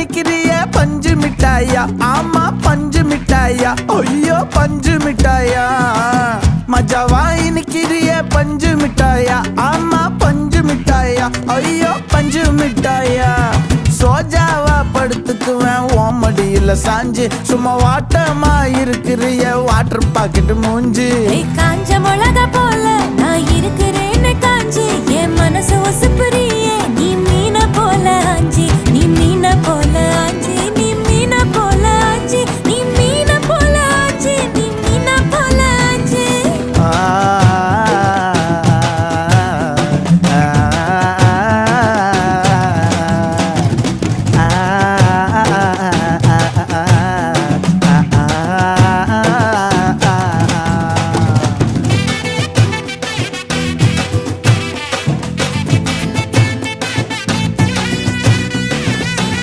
இனிக்கிறிய பஞ்சு மிட்டாயா, ஆமா பஞ்சு மிட்டாயா, ஐயோ பஞ்சு மிட்டாயா. மஜாவா இனிக்கிறிய பஞ்சு மிட்டாயா, ஆமா பஞ்சு மிட்டாயா, ஐயோ பஞ்சு மிட்டாயா. சோஜாவா படுத்துக்குவேன் ஓமடியில சாஞ்சு, சும்மா வாட்டமா இருக்கிறிய வாட்டர் பாக்கெட் மூஞ்சி. காஞ்ச மிளகா போல நான் இருக்கிறேன்னு காஞ்சி, என் மனசு ஒசுப்புறியே நீ மீன போல ஆஞ்சி.